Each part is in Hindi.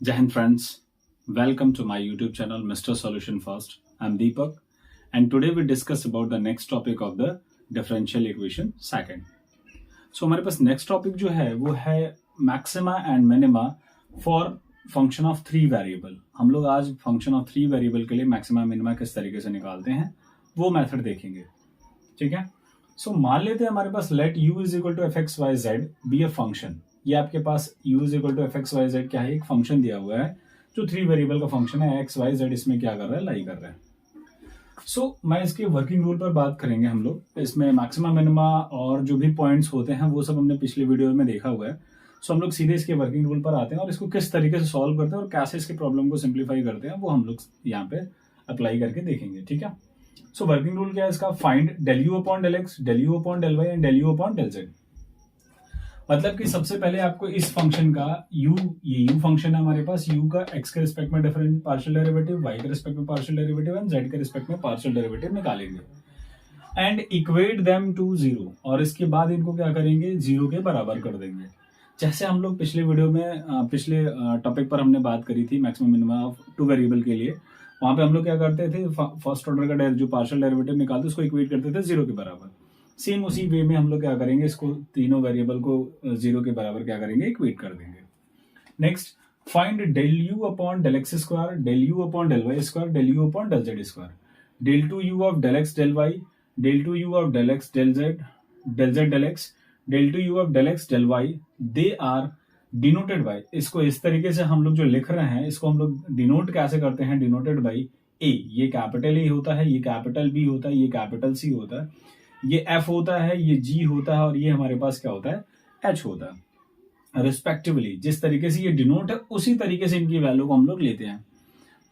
Jai Hind friends, welcome to my YouTube channel Mr. Solution First. I'm Deepak and today we discuss about the next topic of the differential equation second. So हमारे पास next topic जो है वो है maxima and minima for function of three variable. हम लोग आज function of three variable के लिए maxima minima किस तरीके से निकालते हैं वो method देखेंगे. ठीक है. So मान लेते हैं हमारे पास let u is equal to fx y z be a function. ये आपके पास u is equal to fx y z क्या है, एक फंक्शन दिया हुआ है जो थ्री वेरिएबल का फंक्शन है x y z, इसमें क्या कर रहा है, लाई कर रहा है. सो मैं इसके वर्किंग रूल पर बात करेंगे हम लोग. इसमें मैक्सिमा मिनिमा और जो भी पॉइंट्स होते हैं वो सब हमने पिछले वीडियो में देखा हुआ है. सो हम लोग सीधे इसके वर्किंग रूल पर आते हैं और इसको किस तरीके से सॉल्व करते हैं और कैसे इसके प्रॉब्लम को सिंप्लीफाई करते हैं वो हम लोग यहाँ पे अप्लाई करके देखेंगे. ठीक है. सो वर्किंग रूल क्या है इसका, find del u upon del x, del u upon del y and del u upon del z. मतलब कि सबसे पहले आपको इस फंक्शन का u, ये u फंक्शन है हमारे पास, u का x के रिस्पेक्ट में डिफरेंट पार्शियल डेरिवेटिव, y के रिस्पेक्ट में पार्शियल डेरिवेटिव एंड z के रिस्पेक्ट में पार्शियल डेरिवेटिव निकालेंगे and equate them to zero. और इसके बाद इनको क्या करेंगे, जीरो के बराबर कर देंगे. जैसे हम लोग पिछले वीडियो में पिछले टॉपिक पर हमने बात करी थी maximum minimum of two variable के लिए, वहां पे हम लोग क्या करते थे, फर्स्ट ऑर्डर का जो पार्शियल डेरिवेटिव निकालते उसको इक्वेट करते थे जीरो के बराबर. सेम उसी वे में हम लोग क्या करेंगे, इसको तीनों वेरिएबल को जीरो के बराबर क्या करेंगे, इक्वेट कर देंगे. Next, find del u upon del x square, del u upon del Y square, del u upon del z square, del two u of del x del y, del two u of del x del z, del z del x, del two u of del x del y. They are denoted by, इसको इस तरीके से हम लोग जो लिख रहे हैं इसको हम लोग डिनोट कैसे करते हैं, डिनोटेड बाई ए. ये कैपिटल ए होता है, ये कैपिटल बी होता है, ये कैपिटल सी होता है, ये F होता है, ये G होता है और ये हमारे पास क्या होता है, H होता है रिस्पेक्टिवली. जिस तरीके से ये डिनोट है उसी तरीके से इनकी वैल्यू को हम लोग लेते हैं.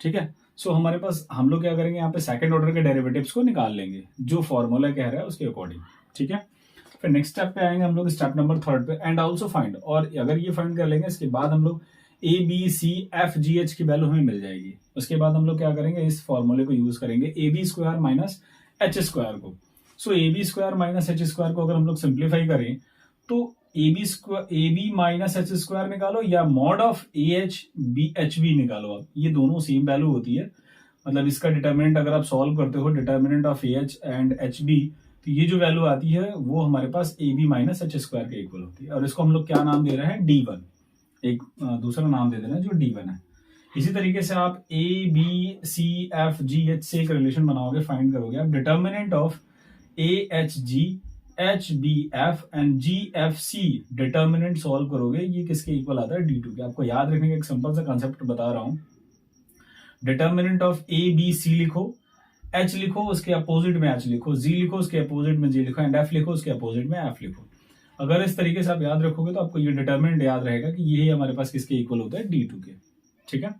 ठीक है. सो हमारे पास हम लोग क्या करेंगे, यहाँ पे सेकंड ऑर्डर के डेरिवेटिव्स को निकाल लेंगे जो फॉर्मूला कह रहा है उसके अकॉर्डिंग. ठीक है. फिर नेक्स्ट स्टेप पे आएंगे हम लोग, स्टेप नंबर थर्ड पे, एंड ऑल्सो फाइंड. और अगर ये फाइंड कर लेंगे इसके बाद हम लोग A B C F G H की वैल्यू हमें मिल जाएगी. उसके बाद हम लोग क्या करेंगे, इस फॉर्मूले को यूज करेंगे A B square minus H square को. So A B square minus H square को अगर हम लोग सिंप्लीफाई करें तो A B minus H square निकालो या mod of A H B H B निकालो. आप ये दोनों सेम वैल्यू होती है. मतलब इसका डिटर्मिनेंट अगर आप सॉल्व करते हो, determinant of A H and H B, तो ये जो वैल्यू आती है वो हमारे पास A B minus H square के इक्वल होती है. और इसको हम लोग क्या नाम दे रहे हैं, D1. एक दूसरा नाम दे दे रहे हैं जो D1 है. इसी तरीके से आप A B C F G H से एक रिलेशन बनाओगे, फाइंड करोगे आप determinant of AHG, HBF and GFC, determinant solve करोगे, ये किसके इक्वल आता है, D2 के. आपको याद रखने का एक सिंपल सा कंसेप्ट बता रहा हूं. डिटर्मिनेंट ऑफ ABC लिखो, H लिखो उसके अपोजिट में H लिखो, G लिखो उसके अपोजिट में G लिखो एंड F लिखो उसके अपोजिट में F लिखो. अगर इस तरीके से आप याद रखोगे तो आपको ये डिटर्मिनेंट याद रहेगा कि ये हमारे पास किसके इक्वल होता है, D2 के. ठीक है.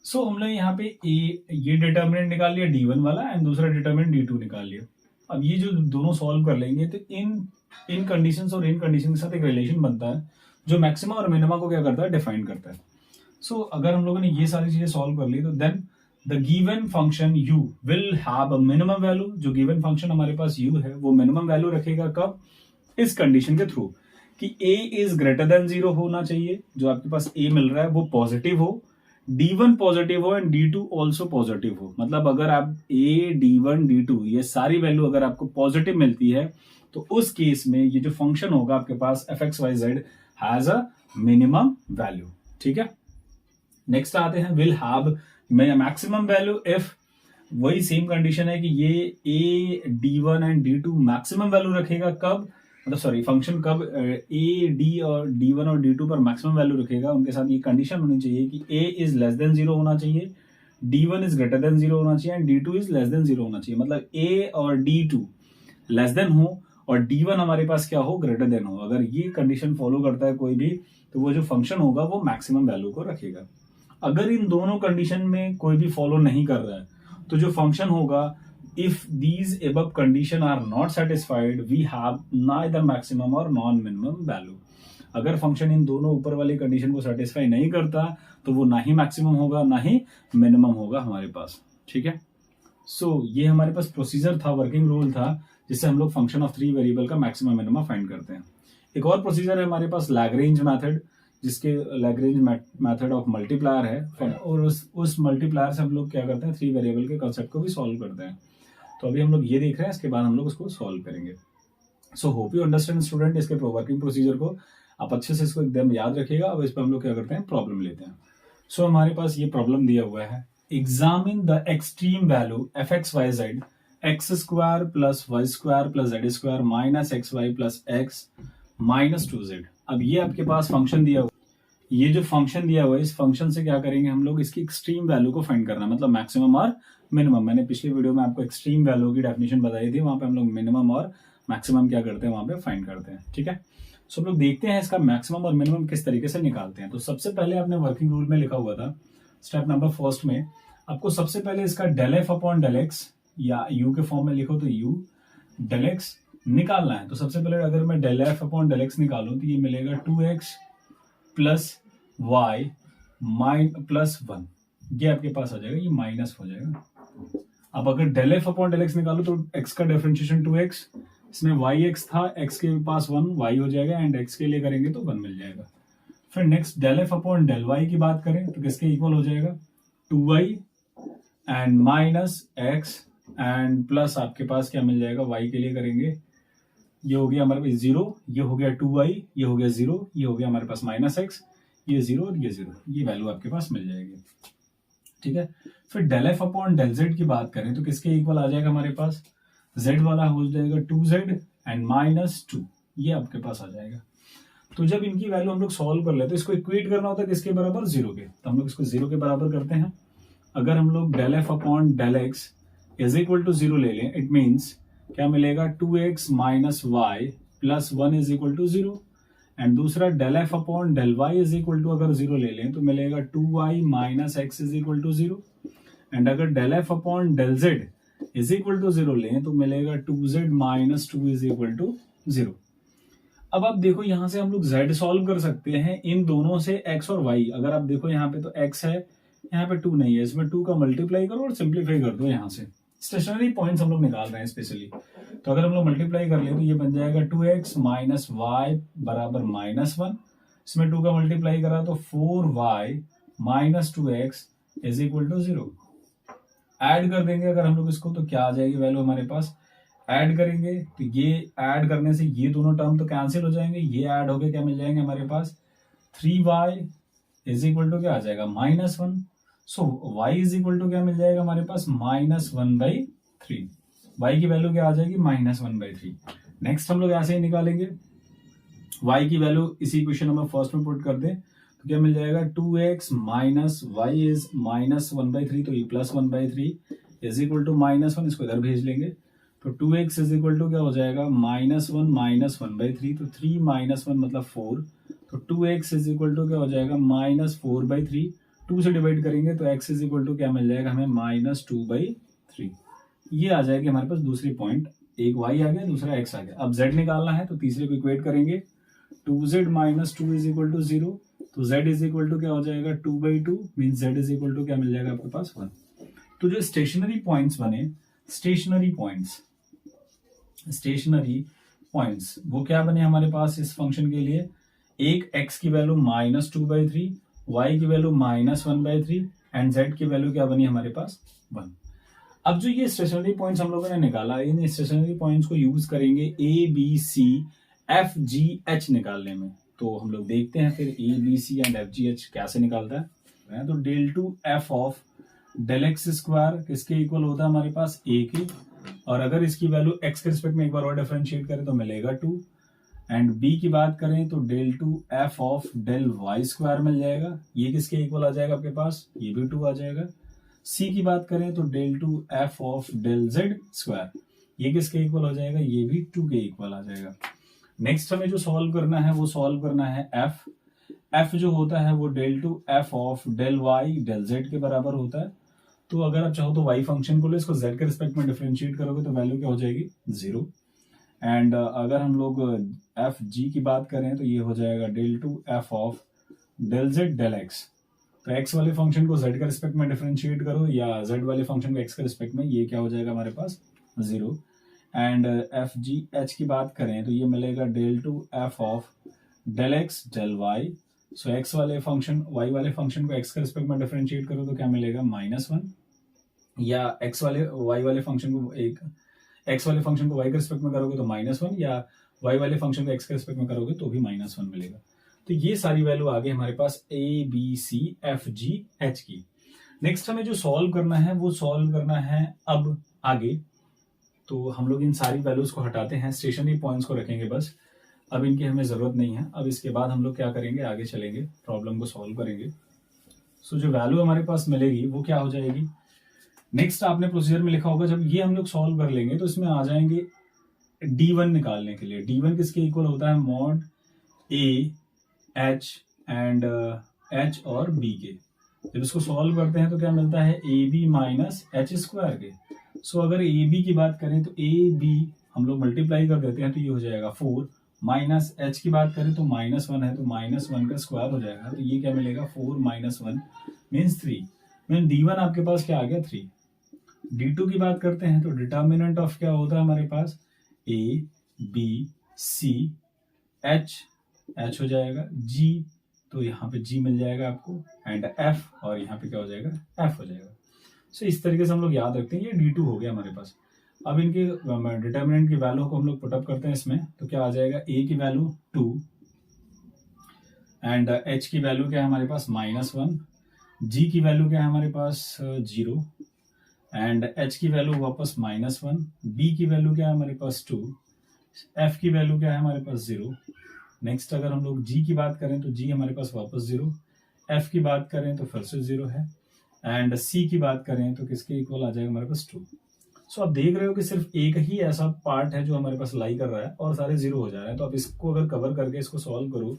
सो हम लोग यहाँ पे ये डिटर्मिनेंट निकाल लिया D1 वाला एंड दूसरा डिटर्मिनेंट D2 निकाल लिया. अब ये जो दोनों सॉल्व कर लेंगे तो इन कंडीशंस और इन कंडीशन के साथ एक रिलेशन बनता है जो मैक्सिमा और मिनिमा को क्या करता है, डिफाइन करता है. सो अगर हम लोगों ने ये सारी चीजें सॉल्व कर ली तो then the given function u will have a minimum value. जो गिवन फंक्शन हमारे पास u है वो मिनिमम वैल्यू रखेगा कब, इस कंडीशन के थ्रू कि a is greater than zero होना चाहिए. जो आपके पास a मिल रहा है वो पॉजिटिव हो, D1 पॉजिटिव हो एंड D2 ऑल्सो पॉजिटिव हो. मतलब अगर आप A, D1, D2 ये सारी वैल्यू अगर आपको पॉजिटिव मिलती है तो उस केस में ये जो फंक्शन होगा आपके पास fxyz has a minimum value. ठीक है. नेक्स्ट आते हैं, will have maximum value if, वही सेम कंडीशन है कि ये A, D1 and D2 maximum value रखेगा कब, मतलब सॉरी फंक्शन कब A, D और D1 और D2 पर मैक्सिमम वैल्यू रखेगा. उनके साथ ये कंडीशन होनी चाहिए कि A is less than zero होना चाहिए, D1 is greater than zero होना चाहिए and D2 is less than zero होना चाहिए. मतलब A और D2 लेस देन हो और D1 हमारे पास क्या हो, ग्रेटर देन हो. अगर ये कंडीशन फॉलो करता है कोई भी तो वो जो फंक्शन होगा वो मैक्सिमम वैल्यू को रखेगा. अगर इन दोनों कंडीशन में कोई भी फॉलो नहीं कर रहा है तो जो फंक्शन होगा, if these above condition are not satisfied we have neither maximum or non minimum value. अगर फंक्शन इन दोनों ऊपर वाली कंडीशन को सेटिस्फाई नहीं करता तो वो ना ही मैक्सिमम होगा ना ही मिनिमम होगा हमारे पास. ठीक है. सो ये हमारे पास प्रोसीजर था, वर्किंग रूल था, जिससे हम लोग फंक्शन ऑफ थ्री वेरिएबल का मैक्सिमम मिनिमम फाइंड करते हैं. एक और प्रोसीजर है हमारे पास, लैग्रेंज मेथड. जिसके लैग्रेंज मेथड ऑफ मल्टीप्लायर है, और उस मल्टीप्लायर से हम लोग क्या करते हैं, 3 वेरिएबल के कंसेप्ट को भी सॉल्व करते हैं। तो अभी हम लोग ये देख रहे हैं, इसके बाद हम लोग उसको सॉल्व करेंगे। So hope you understand student, इसके वर्किंग प्रोसीजर को आप अच्छे से इसको एकदम याद रखिएगा। अब इस पर हम लोग क्या करते हैं, प्रॉब्लम लेते हैं। सो हमारे पास ये प्रॉब्लम दिया हुआ है, examine the extreme value f x y z x square plus y square plus z square minus x y plus x minus 2z। अब ये आपके पास फंक्शन दिया हुआ, ये जो फंक्शन दिया हुआ है, इस फंक्शन से क्या करेंगे हम लोग, इसकी एक्सट्रीम वैल्यू को फाइंड करना, मतलब मैक्सिमम और मिनिमम। मैंने पिछले वीडियो में आपको एक्सट्रीम वैल्यू की डेफिनेशन बताई थी, वहां पे हम लोग मिनिमम और मैक्सिमम क्या करते हैं, वहां पे फाइंड करते हैं। ठीक है, सो हम लोग देखते हैं इसका मैक्सिमम और मिनिमम किस तरीके से निकालते हैं। तो सबसे पहले आपने वर्किंग रूल में लिखा हुआ था, स्टेप नंबर फर्स्ट में आपको सबसे पहले इसका del F upon del x, या यू के फॉर्म में लिखो तो यू डेल एक्स निकालना है। तो सबसे पहले अगर मैं del F upon del x निकालूं तो ये मिलेगा 2x प्लस वाई प्लस 1, ये आपके पास आ जाएगा, ये माइनस हो जाएगा। अब अगर del F upon del x निकालो तो x का डिफरेंशिएशन 2x, इसमें वाई एक्स था, x के पास 1 y हो जाएगा, एंड x के लिए करेंगे तो 1 मिल जाएगा। फिर next del F upon del y की बात करें तो किसके इक्वल हो जाएगा, 2y and minus x and plus आपके पास क्या मिल जाएगा, y के लिए करेंगे, ये हो गया हमारे पास 0, ये हो गया 2y, ये हो गया 0, ये हो गया हमारे पास माइनस x, ये 0 और ये 0, ये वैल्यू आपके पास मिल जाएगी। ठीक है, फिर del F upon del z की बात करें तो किसके इक्वल आ जाएगा हमारे पास, z वाला हो जाएगा 2z एंड माइनस 2, ये आपके पास आ जाएगा। तो जब इनकी वैल्यू हम लोग सॉल्व कर लेते हैं, इसको इक्वेट करना होता है किसके बराबर, 0 के, तो हम लोग इसको 0 के बराबर करते हैं। अगर हम लोग del F upon del X is equal to 0 ले लें, इट मीन्स क्या मिलेगा, 2x minus Y plus 1 is equal to 0, and दूसरा del F upon del Y is equal to अगर 0 ले लें तो मिलेगा 2y minus X is equal to 0, and अगर del F upon del Z is equal to 0 लें तो मिलेगा 2z minus 2 is equal to 0। अब आप देखो यहां से हम लोग z सॉल्व कर सकते हैं इन दोनों से, x और y। अगर आप देखो यहाँ पे तो x है, यहाँ पे 2 नहीं है, इसमें 2 का मल्टीप्लाई करो और सिंप्लीफाई कर दो। यहाँ से स्टेशनरी पॉइंट्स हम लोग निकाल रहे हैं स्पेशली, तो अगर हम लोग मल्टीप्लाई कर ले तो ये बन जाएगा 2x माइनस वाई बराबर माइनस 1, इसमें 2 का मल्टीप्लाई करा तो 4y minus 2x is equal to 0। Add कर देंगे अगर हम लोग इसको तो क्या आ जाएगी वैल्यू हमारे पास, ऐड करेंगे तो ये ऐड करने से ये दोनों टर्म तो कैंसिल हो जाएंगे, ये ऐड होके क्या मिल जाएंगे हमारे पास, 3y इज इक्वल टू क्या आ जाएगा, minus 1। So y is equal to क्या मिल जाएगा हमारे पास, माइनस 1/3। y की वैल्यू क्या आ जाएगी, माइनस 1/3। नेक्स्ट हम लोग ऐसे ही निकालेंगे, y की वैल्यू इसी इक्वेशन नंबर फर्स्ट में पुट कर दें तो क्या मिल जाएगा, 2x minus Y is minus 1/3, तो ये plus 1/3 is equal to minus 1, इसको इधर भेज लेंगे तो 2x इज इक्वल टू क्या हो जाएगा, माइनस 1 माइनस 1/3, तो 3 माइनस 1 मतलब 4, तो 2x इज इक्वल टू क्या हो जाएगा, माइनस 4/3, 2 से डिवाइड करेंगे तो x इज इक्वल टू क्या मिल जाएगा हमें, माइनस 2/3। ये आ जाएगी हमारे पास दूसरी पॉइंट, एक y आ गया, दूसरा x आ गया। अब z निकालना है तो तीसरे को इक्वेट करेंगे, 2z minus 2 is equal to 0, तो z इज इक्वल टू क्या हो जाएगा, 2/2 means z is equal to क्या मिल जाएगा आपके पास, 1। तो जो स्टेशनरी पॉइंट्स बने, स्टेशनरी पॉइंट्स वो क्या बने हमारे पास इस फंक्शन के लिए, एक x की वैल्यू माइनस 2/3, y की वैल्यू माइनस 1/3 एंड z की वैल्यू क्या बनी हमारे पास, 1। अब जो ये स्टेशनरी पॉइंट्स हम लोगों ने निकाला, इन स्टेशनरी पॉइंट्स को यूज करेंगे A B C F G H निकालने में। तो हम लोग देखते हैं फिर A B C and F G H कैसे निकालता है। तो del two F of del x square किसके इक्वल होता है हमारे पास, ए की, और अगर इसकी वैल्यू x के रिस्पेक्ट में एक बार और डिफरेंशिएट करें तो मिलेगा 2, एंड b की बात करें तो del two F of del Y square मिल जाएगा, ये किसके इक्वल आ जाएगा आपके पास, ये भी 2 आ जाएगा। c की बात करें तो del two F of del z square, ये किसके इक्वल हो जाएगा, ये भी 2 के इक्वल आ जाएगा। नेक्स्ट हमें जो सॉल्व करना है वो सॉल्व करना है f जो होता है वो del two F of del y del z के बराबर होता है। तो अगर आप चाहो तो y फंक्शन को लो, इसको z के रिस्पेक्ट में डिफरेंशिएट करोगे तो वैल्यू क्या हो जाएगी, 0। एंड अगर हम लोग एफ जी की बात करें तो ये हो जाएगा del two F of del z del x. तो x वाले फंक्शन को z के रिस्पेक्ट में डिफरेंशिएट करो या z वाले फंक्शन को x के रिस्पेक्ट में, ये क्या हो जाएगा हमारे पास, 0। एंड एफ जी एच की बात करें तो ये मिलेगा del two F of del x del y so x वाले फंक्शन वाई वाले फंक्शन को एक्स के रिस्पेक्ट में डिफरेंशिएट करो तो क्या मिलेगा -1, या एक्स वाले वाई वाले फंक्शन को एक्स वाले फंक्शन को वाई के रिस्पेक्ट में करोगे तो -1, या वाई वाले फंक्शन को एक्स के रिस्पेक्ट में करोगे तो भी -1 मिलेगा। तो ये सारी वैल्यू आ गई हमारे पास A B C F G H की। नेक्स्ट हमें जो सॉल्व करना है वो सॉल्व करना है अब आगे। तो हम लोग इन सारी वैल्यूज को हटाते हैं, स्टेशनरी पॉइंट्स को रखेंगे बस, अब इनकी हमें जरूरत नहीं है। अब इसके बाद हम लोग क्या करेंगे, आगे चलेंगे, प्रॉब्लम को सॉल्व करेंगे। सो जो वैल्यू हमारे पास मिलेगी वो क्या हो जाएगी, नेक्स्ट आपने प्रोसीजर में लिखा होगा, जब ये हम लोग सॉल्व कर लेंगे तो इसमें आ जाएंगे D1 निकालने के लिए। D1 किसके इक्वल होता है, mod A H and H और बी के। जब इसको सॉल्व करते हैं तो क्या मिलता है, A B minus H square के। सो अगर ए बी की बात करें तो ए बी हम लोग मल्टीप्लाई कर देते हैं तो ये हो जाएगा 4, माइनस एच की बात करें तो -1 है तो -1 का स्क्वायर हो जाएगा। तो ये क्या मिलेगा, 4 - 1 मीन्स 3, मीन D1 आपके पास क्या आ गया 3। D2 की बात करते हैं तो डिटर्मिनेंट ऑफ क्या होता है हमारे पास, A B C H, H हो जाएगा, जी तो यहाँ पे जी मिल जाएगा आपको, एंड एफ, और यहाँ पे क्या हो जाएगा, एफ हो जाएगा। सो इस तरीके से हम लोग याद रखते हैं। ये D2 हो गया हमारे पास। अब इनके डिटर्मिनेंट की वैल्यू को हम लोग पुटअप करते हैं इसमें, तो क्या आ जाएगा, ए की वैल्यू 2 एंड एच की वैल्यू क्या है हमारे पास -1, जी की वैल्यू क्या है हमारे पास 0 एंड एच की वैल्यू वापस -1, बी की वैल्यू क्या है हमारे पास 2, एफ की वैल्यू क्या है हमारे पास 0। नेक्स्ट अगर हम लोग जी की बात करें तो जी हमारे पास वापस 0, एफ की बात करें तो फिर से 0 है, एंड सी की बात करें तो किसके इक्वल आ जाएगा हमारे पास 2। सो आप देख रहे हो कि सिर्फ एक ही ऐसा पार्ट है जो हमारे पास लाई कर रहा है और सारे 0 हो जा रहे हैं। तो आप इसको अगर कवर करके इसको सॉल्व करो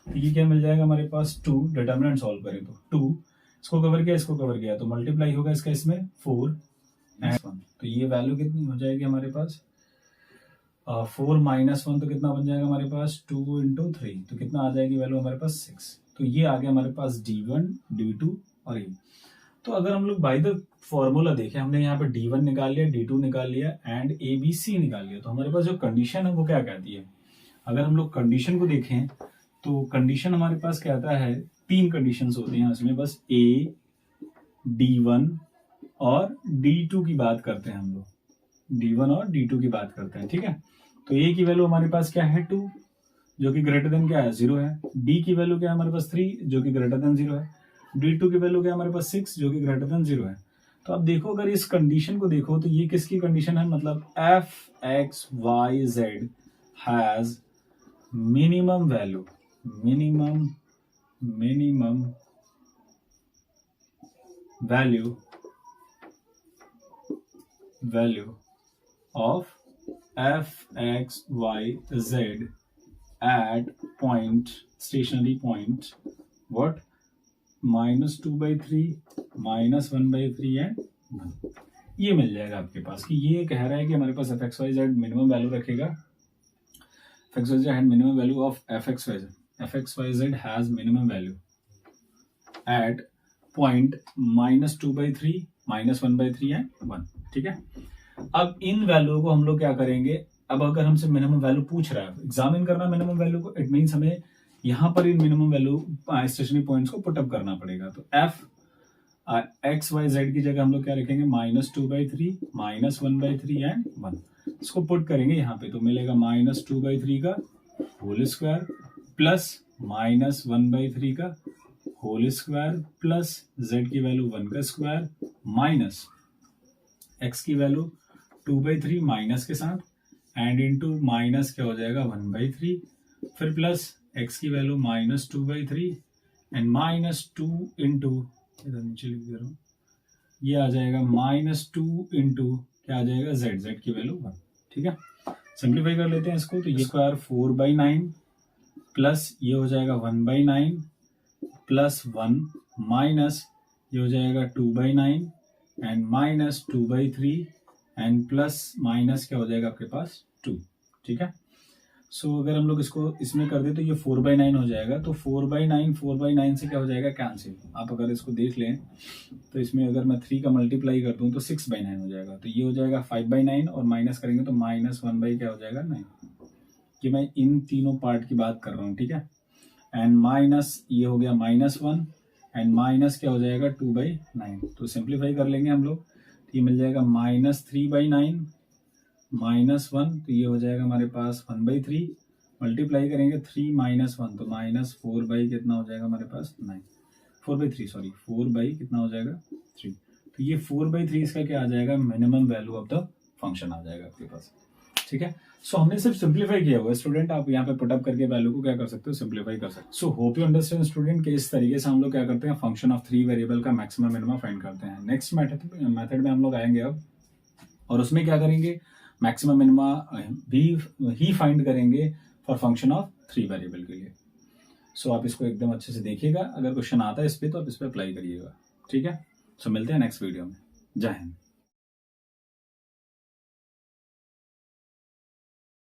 तो ये क्या मिल जाएगा हमारे पास 2, डिटर्मिनेंट सॉल्व करें तो 2, इसको कवर किया इसको कवर किया तो मल्टीप्लाई होगा इसका इसमें 4 एंड 1। तो ये वैल्यू कितनी हो जाएगी हमारे पास, 4 - 1 तो कितना बन जाएगा हमारे पास, 2 × 3 तो कितना आ जाएगी वैल्यू हमारे पास 6। तो ये आ गया हमारे पास D1 D2 और ये। तो अगर हम लोग बाय द फॉर्मूला देखें, हमने यहाँ पे D1 निकाल लिया, D2 निकाल लिया एंड ABC निकाल लिया, तो हमारे पास जो कंडीशन है वो क्या कहती है। अगर हम लोग कंडीशन को देखें तो कंडीशन हमारे पास कहता है, 3 कंडीशंस होती हैं उसमें, बस A D1 और D2 की बात करते हैं हम लोग, D1 और D2 की बात करते हैं, ठीक है। तो A की वैल्यू हमारे पास क्या है 2 जो कि ग्रेटर देन क्या है 0 है, D की वैल्यू क्या है हमारे पास 3 जो कि ग्रेटर देन 0 है, D2 की वैल्यू क्या है हमारे पास 6 जो कि ग्रेटर देन 0 है। तो अब देखो अगर इस कंडीशन को देखो तो ये किसकी कंडीशन है, मतलब f(x,y,z) has minimum value, minimum value of f(x,y,z) at point, stationary point, what, -2/3, -1/3 and 1। ये मिल जाएगा आपके पास कि ये कह रहा है कि हमारे पास fxyz मिनिमम वैल्यू रखेगा, fxyz had minimum value of fxyz has minimum value at point -2/3, -1/3 and 1, ठीक है। अब इन वैल्यू को हम लोग क्या करेंगे, अब अगर हमसे मिनिमम वैल्यू पूछ रहा है, एग्जामिन करना मिनिमम वैल्यू को, इट मीन्स हमें यहाँ पर इन मिनिमम वैल्यू स्टेशनरी पॉइंट्स को पुटअप करना पड़ेगा। तो f(x,y,z) की जगह हम लोग क्या रखेंगे, -2/3, -1/3 एंड 1। इसको पुट करेंगे यहाँ पे तो मिलेगा -2/3 का होल स्क्वायर प्लस -1/3 का होल स्क्वायर प्लस z की वैल्यू 1 का स्क्वायर माइनस x की वैल्यू 2/3 माइनस के साथ एंड इनटू माइनस क्या हो जाएगा 1/3, फिर प्लस x की वैल्यू -2/3 एंड -2 इंटू, इधर नीचे लिख दे रहा हूँ, ये आ जाएगा -2 इंटू क्या आ जाएगा z की वैल्यू 1, ठीक है। सिंप्लीफाई कर लेते हैं इसको, तो ये स्क्वायर 4/9 प्लस ये हो जाएगा 1/9 प्लस 1 माइनस ये हो जाएगा 2/9 एंड -2/3 एंड प्लस माइनस क्या हो जाएगा आपके पास 2, ठीक है। सो अगर हम लोग इसको इसमें कर दे तो ये 4/9 हो जाएगा, तो 4/9 से क्या हो जाएगा कैंसिल। आप अगर इसको देख लें तो इसमें अगर मैं 3 का मल्टीप्लाई कर दूं तो 6/9 हो जाएगा, तो ये हो जाएगा 5/9 और माइनस करेंगे तो -1 क्या हो जाएगा 9। कि मैं इन तीनों पार्ट की बात कर रहा हूँ, ठीक है। एंड माइनस ये हो गया -1 एंड माइनस क्या हो जाएगा 2/9। तो सिंप्लीफाई कर लेंगे हम लोग, तो ये मिल जाएगा -3/9 -1, तो ये हो जाएगा हमारे पास 1/3, मल्टीप्लाई करेंगे 3 -1 तो -4 कितना हो जाएगा हमारे पास 9, 4/3 सॉरी 4 कितना हो जाएगा 3। तो ये 4/3 इसका क्या आ जाएगा, minimum value of the function आ जाएगा आपके पास। ठीक है, सो हमने सिर्फ सिंप्लीफाई किया हुआ है स्टूडेंट, आप यहाँ पे पुटअप करके वैल्यू को क्या कर सकते हो, सिंप्लीफाई कर सकते हो। So hope you understand student कि इस तरीके से हम लोग क्या करते हैं, फंक्शन ऑफ 3 वेरिएबल का मैक्सिमम मिनिमम फाइंड करते हैं। नेक्स्ट मेथड में हम लोग आएंगे अब, और उसमें क्या करेंगे, मैक्सिमम मिनिमा भी ही फाइंड करेंगे फॉर फंक्शन ऑफ 3 वेरिएबल के लिए। सो आप इसको एकदम अच्छे से देखिएगा, अगर क्वेश्चन आता है इस पे तो आप इस पे अप्लाई करिएगा। ठीक है, सो मिलते हैं नेक्स्ट वीडियो में। जय हिंद।